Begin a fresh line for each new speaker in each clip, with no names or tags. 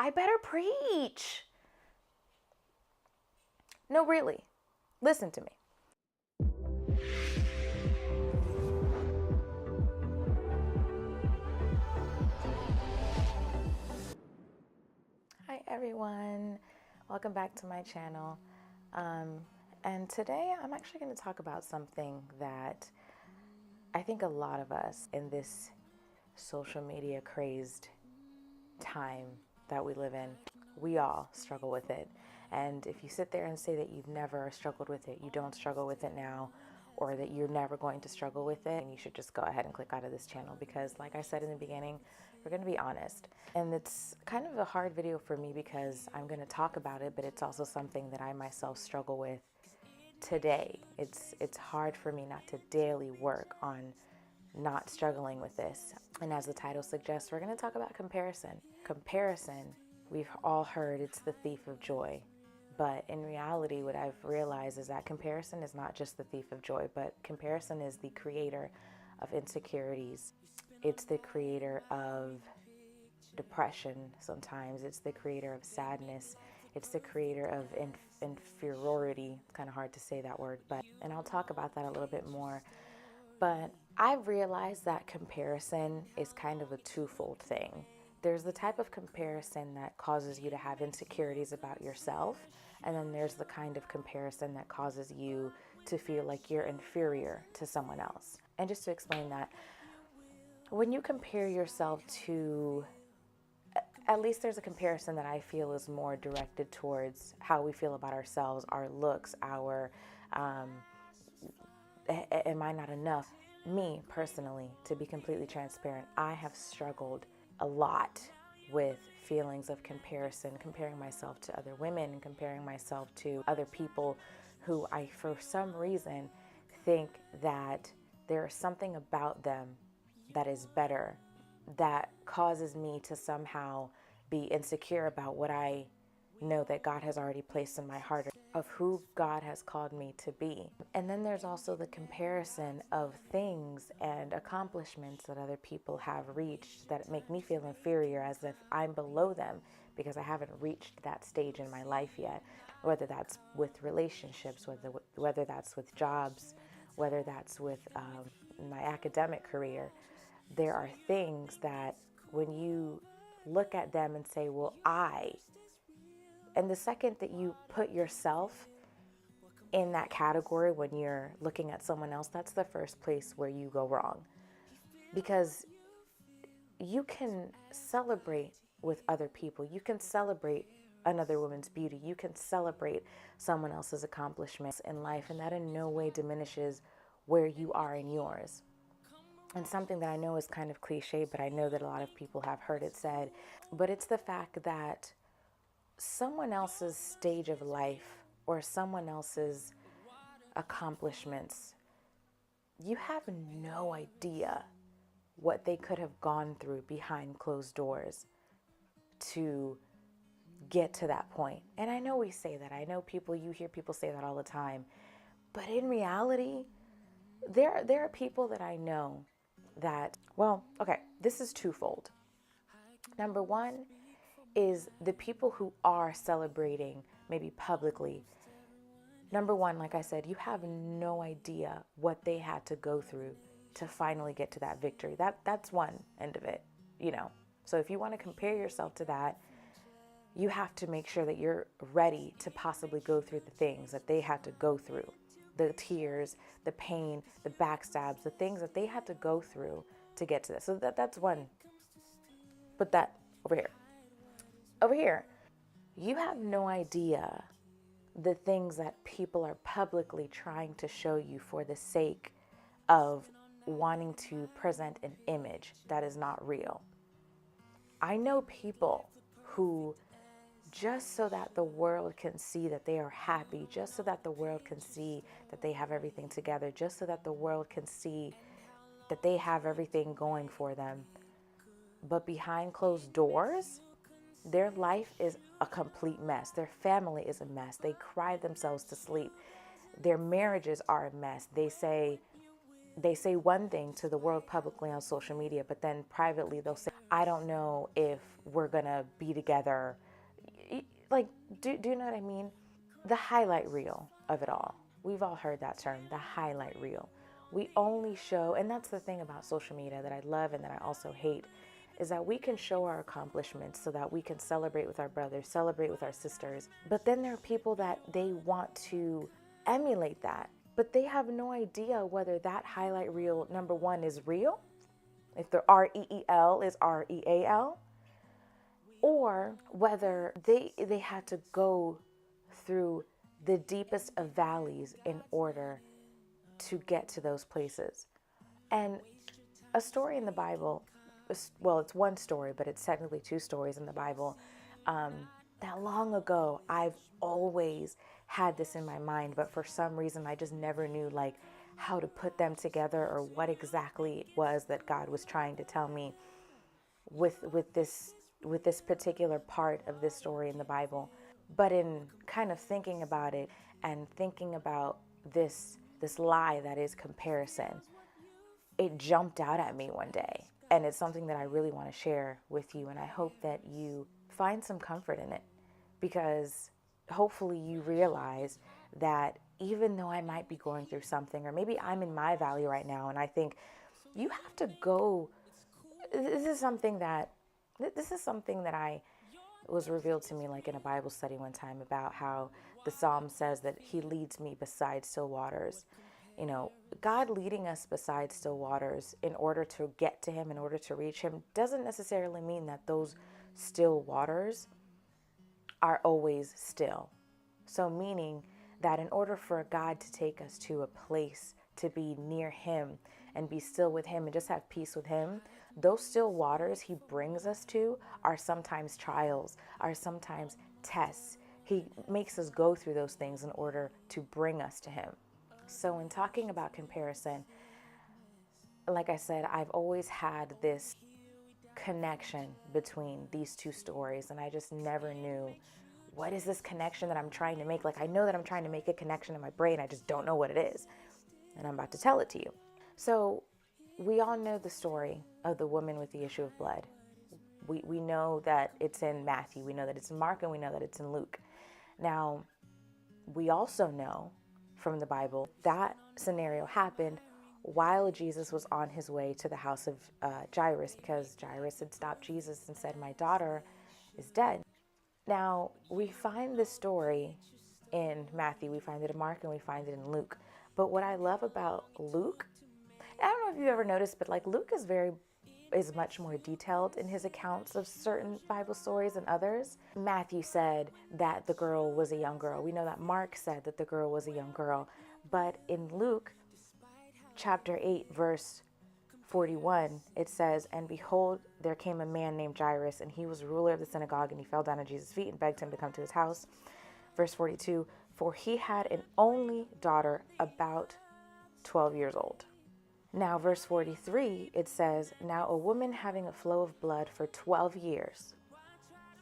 I better preach. No, really. Listen to me. Hi everyone, welcome back to my channel. And today I'm actually going to talk about something that I think a lot of us in this social media crazed time that we live in, we all struggle with it. And if you sit there and say that you've never struggled with it, you don't struggle with it now, or that you're never going to struggle with it, and you should just go ahead and click out of this channel, because like I said in the beginning, we're going to be honest. And it's kind of a hard video for me because I'm going to talk about it, but it's also something that I myself struggle with today. It's hard for me not to daily work on not struggling with this. And as the title suggests, we're going to talk about comparison. Comparison, we've all heard it's the thief of joy. But in reality, what I've realized is that comparison is not just the thief of joy, but comparison is the creator of insecurities. It's the creator of depression sometimes. It's the creator of sadness. It's the creator of inferiority. It's kind of hard to say that word, and I'll talk about that a little bit more. But I've realized that comparison is kind of a twofold thing. There's the type of comparison that causes you to have insecurities about yourself, and then there's the kind of comparison that causes you to feel like you're inferior to someone else. And just to explain that, when you compare yourself to, at least there's a comparison that I feel is more directed towards how we feel about ourselves, our looks, our, am I not enough? Me, personally, to be completely transparent, I have struggled a lot with feelings of comparison, comparing myself to other women and comparing myself to other people who I, for some reason, think that there is something about them that is better, that causes me to somehow be insecure about what I know that God has already placed in my heart, of who God has called me to be. And then there's also the comparison of things and accomplishments that other people have reached that make me feel inferior, as if I'm below them because I haven't reached that stage in my life yet, whether that's with relationships, whether that's with jobs, whether that's with my academic career. There are things that when you look at them and say, well, and the second that you put yourself in that category when you're looking at someone else, that's the first place where you go wrong. Because you can celebrate with other people. You can celebrate another woman's beauty. You can celebrate someone else's accomplishments in life, and that in no way diminishes where you are in yours. And something that I know is kind of cliche, but I know that a lot of people have heard it said, but it's the fact that someone else's stage of life or someone else's accomplishments, you have no idea what they could have gone through behind closed doors to get to that point. And I know we say that. I know you hear people say that all the time. But in reality, there are people that I know that, well, okay, this is twofold. Number one is the people who are celebrating, maybe publicly. Number one, like I said, you have no idea what they had to go through to finally get to that victory. That's one end of it, So if you want to compare yourself to that, you have to make sure that you're ready to possibly go through the things that they had to go through. The tears, the pain, the backstabs, the things that they had to go through to get to this. So that's one. Put that over here. Over here, you have no idea the things that people are publicly trying to show you for the sake of wanting to present an image that is not real. I know people who, just so that the world can see that they are happy, just so that the world can see that they have everything together, just so that the world can see that they have everything going for them, but behind closed doors, their life is a complete mess. Their family is a mess. They cry themselves to sleep. Their marriages are a mess. They say one thing to the world publicly on social media, but then privately they'll say, I don't know if we're gonna be together. Like, do you know what I mean? The highlight reel of it all. We've all heard that term, the highlight reel. We only show, and that's the thing about social media that I love and that I also hate, is that we can show our accomplishments so that we can celebrate with our brothers, celebrate with our sisters. But then there are people that they want to emulate that, but they have no idea whether that highlight reel, number one, is real, if the REEL is REAL, or whether they had to go through the deepest of valleys in order to get to those places. And a story in the Bible, well, it's one story, but it's technically two stories in the Bible. That long ago, I've always had this in my mind, but for some reason, I just never knew like how to put them together or what exactly it was that God was trying to tell me with this particular part of this story in the Bible. But in kind of thinking about it and thinking about this lie that is comparison, it jumped out at me one day. And it's something that I really want to share with you. And I hope that you find some comfort in it, because hopefully you realize that even though I might be going through something, or maybe I'm in my valley right now, and I think you have to go. This is something that I was revealed to me like in a Bible study one time, about how the Psalm says that he leads me beside still waters. You know, God leading us beside still waters in order to get to him, in order to reach him, doesn't necessarily mean that those still waters are always still. So meaning that in order for God to take us to a place to be near him and be still with him and just have peace with him, those still waters he brings us to are sometimes trials, are sometimes tests. He makes us go through those things in order to bring us to him. So in talking about comparison, like I said, I've always had this connection between these two stories, and I just never knew, what is this connection that I'm trying to make? Like, I know that I'm trying to make a connection in my brain, I just don't know what it is. And I'm about to tell it to you. So we all know the story of the woman with the issue of blood. We know that it's in Matthew, we know that it's in Mark, and we know that it's in Luke. Now, we also know from the Bible that scenario happened while Jesus was on his way to the house of Jairus, because Jairus had stopped Jesus and said, "My daughter is dead." Now, we find this story in Matthew, we find it in Mark, and we find it in Luke. But what I love about Luke, I don't know if you've ever noticed, but like Luke is much more detailed in his accounts of certain Bible stories than others. Matthew said that the girl was a young girl. We know that Mark said that the girl was a young girl. But in Luke chapter 8, verse 41, it says, "And behold, there came a man named Jairus, and he was ruler of the synagogue, and he fell down at Jesus' feet and begged him to come to his house." Verse 42, "For he had an only daughter about 12 years old." Now, verse 43, it says, "Now a woman having a flow of blood for 12 years,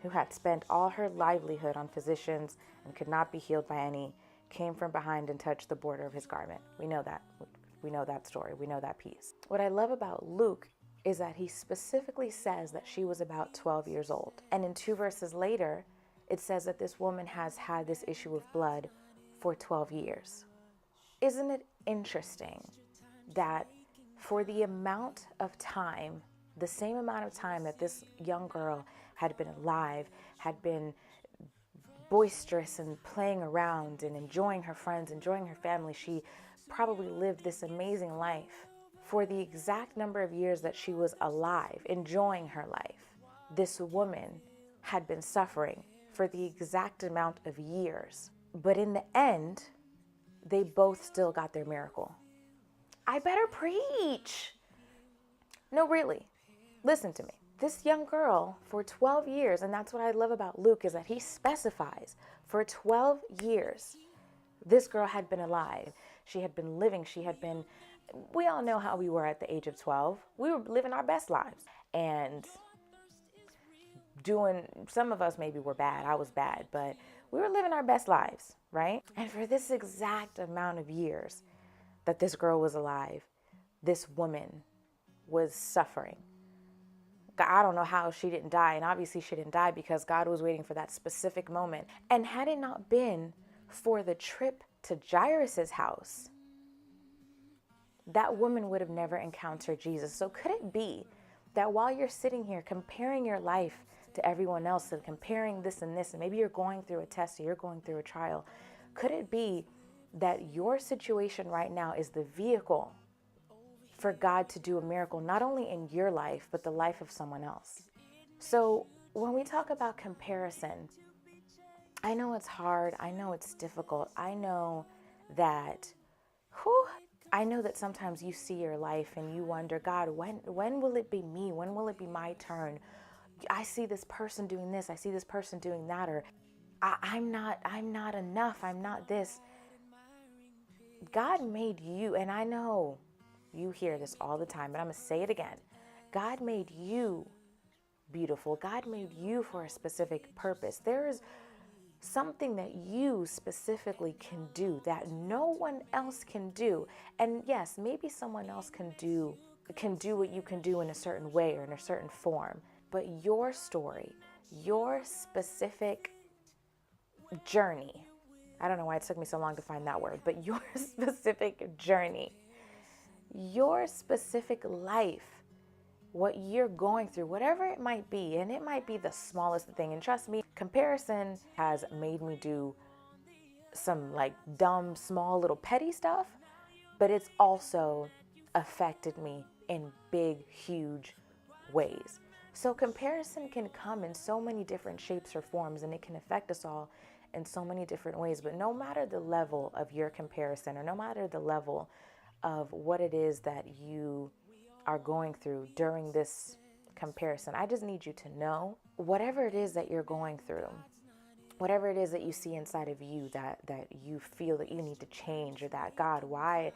who had spent all her livelihood on physicians and could not be healed by any, came from behind and touched the border of his garment." We know that. We know that story. We know that piece. What I love about Luke is that he specifically says that she was about 12 years old. And in 2 verses later, it says that this woman has had this issue of blood for 12 years. Isn't it interesting that for the amount of time, the same amount of time that this young girl had been alive, had been boisterous and playing around and enjoying her friends, enjoying her family, she probably lived this amazing life. For the exact number of years that she was alive, enjoying her life, this woman had been suffering for the exact amount of years. But in the end, they both still got their miracle. I better preach. No, really. Listen to me. This young girl for 12 years, and that's what I love about Luke, is that he specifies for 12 years, this girl had been alive. She had been living. We all know how we were at the age of 12. We were living our best lives and some of us maybe were bad. I was bad, but we were living our best lives, right? And for this exact amount of years that this girl was alive, this woman was suffering. I don't know how she didn't die. And obviously she didn't die because God was waiting for that specific moment. And had it not been for the trip to Jairus's house, that woman would have never encountered Jesus. So could it be that while you're sitting here comparing your life to everyone else and comparing this and this, and maybe you're going through a test or you're going through a trial, could it be that your situation right now is the vehicle for God to do a miracle, not only in your life, but the life of someone else? So when we talk about comparison, I know it's hard. I know it's difficult. I know that, I know that sometimes you see your life and you wonder, God, when will it be me? When will it be my turn? I see this person doing this. I see this person doing that. Or I'm not enough. I'm not this. God made you, and I know you hear this all the time, but I'm going to say it again. God made you beautiful. God made you for a specific purpose. There is something that you specifically can do that no one else can do. And yes, maybe someone else can do what you can do in a certain way or in a certain form. But your story, your specific journey, I don't know why it took me so long to find that word, but your specific journey, your specific life, what you're going through, whatever it might be, and it might be the smallest thing. And trust me, comparison has made me do some like dumb, small, little petty stuff, but it's also affected me in big, huge ways. So comparison can come in so many different shapes or forms, and it can affect us all in so many different ways. But no matter the level of your comparison, or no matter the level of what it is that you are going through during this comparison, I just need you to know, whatever it is that you're going through, whatever it is that you see inside of you that you feel that you need to change, or that, God, why?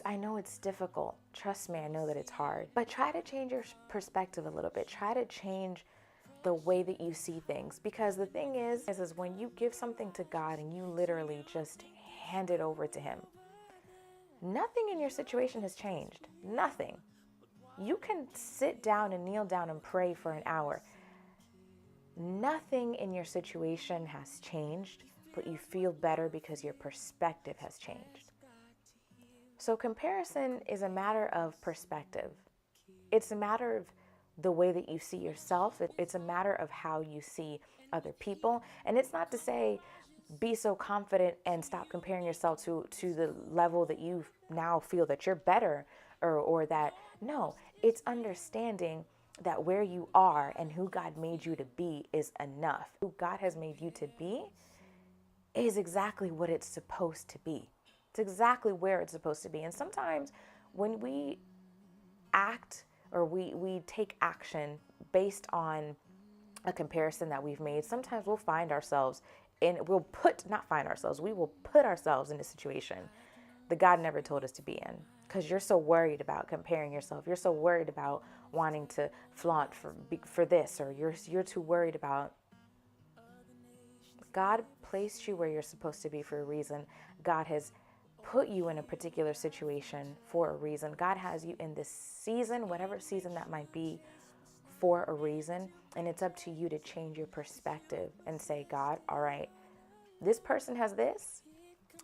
I know it's difficult. Trust me, I know that it's hard. But try to change your perspective a little bit. Try to change the way that you see things. Because the thing is when you give something to God and you literally just hand it over to Him, nothing in your situation has changed. Nothing. You can sit down and kneel down and pray for an hour. Nothing in your situation has changed, but you feel better because your perspective has changed. So comparison is a matter of perspective. It's a matter of the way that you see yourself. It's a matter of how you see other people. And it's not to say be so confident and stop comparing yourself to the level that you now feel that you're better, or that, no, it's understanding that where you are and who God made you to be is enough. Who God has made you to be is exactly what it's supposed to be. It's exactly where it's supposed to be. And sometimes when we act, or we take action based on a comparison that we've made, sometimes we'll find ourselves in, we will put ourselves in a situation that God never told us to be in. Because you're so worried about comparing yourself. You're so worried about wanting to flaunt for this, or you're too worried about. God placed you where you're supposed to be for a reason. God has put you in a particular situation for a reason. God has you in this season, whatever season that might be, for a reason. And it's up to you to change your perspective and say, God, all right, this person has this.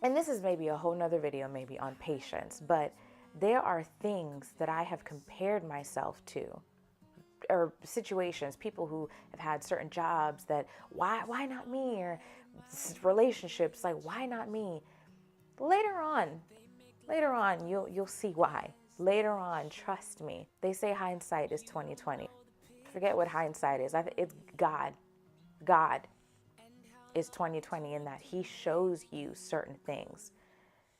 And this is maybe a whole nother video, maybe on patience, but there are things that I have compared myself to, or situations, people who have had certain jobs that, why not me? Or relationships, like, why not me? Later on, you'll see why. Later on, trust me. They say hindsight is 20/20. Forget what hindsight is. It's God. God is 20/20 in that He shows you certain things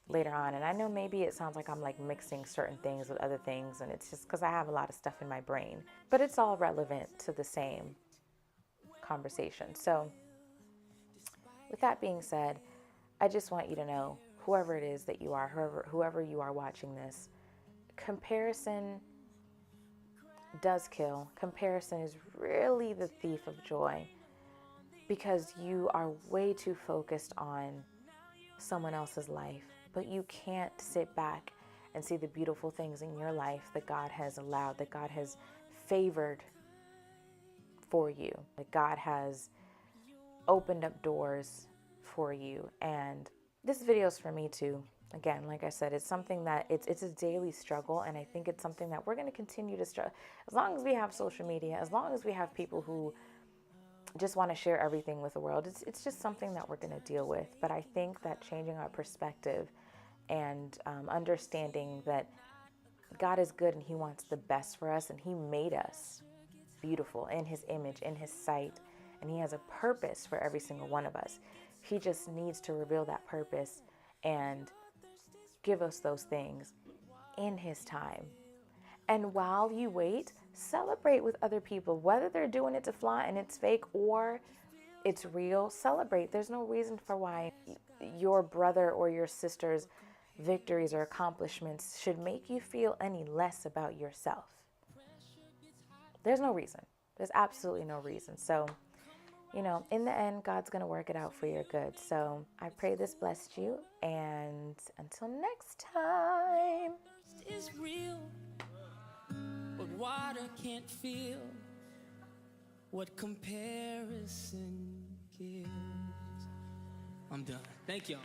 later on. And I know maybe it sounds like I'm like mixing certain things with other things, and it's just because I have a lot of stuff in my brain. But it's all relevant to the same conversation. So with that being said, I just want you to know, whoever it is that you are, whoever you are watching this, comparison does kill. Comparison is really the thief of joy, because you are way too focused on someone else's life, but you can't sit back and see the beautiful things in your life that God has allowed, that God has favored for you. Like God has opened up doors for you. And this video is for me too. Again, like I said, it's something that it's a daily struggle, and I think it's something that we're going to continue to struggle as long as we have social media, as long as we have people who just want to share everything with the world. It's just something that we're going to deal with. But I think that changing our perspective and understanding that God is good and He wants the best for us, and He made us beautiful in His image, in His sight, and He has a purpose for every single one of us. He just needs to reveal that purpose and give us those things in His time. And while you wait, celebrate with other people, whether they're doing it to flaunt and it's fake or it's real. Celebrate. There's no reason for why your brother or your sister's victories or accomplishments should make you feel any less about yourself. There's no reason. There's absolutely no reason. So, in the end, God's going to work it out for your good. So I pray this blessed you. And until next time.
Is real, but water can't feel what comparison gives. I'm done. Thank y'all.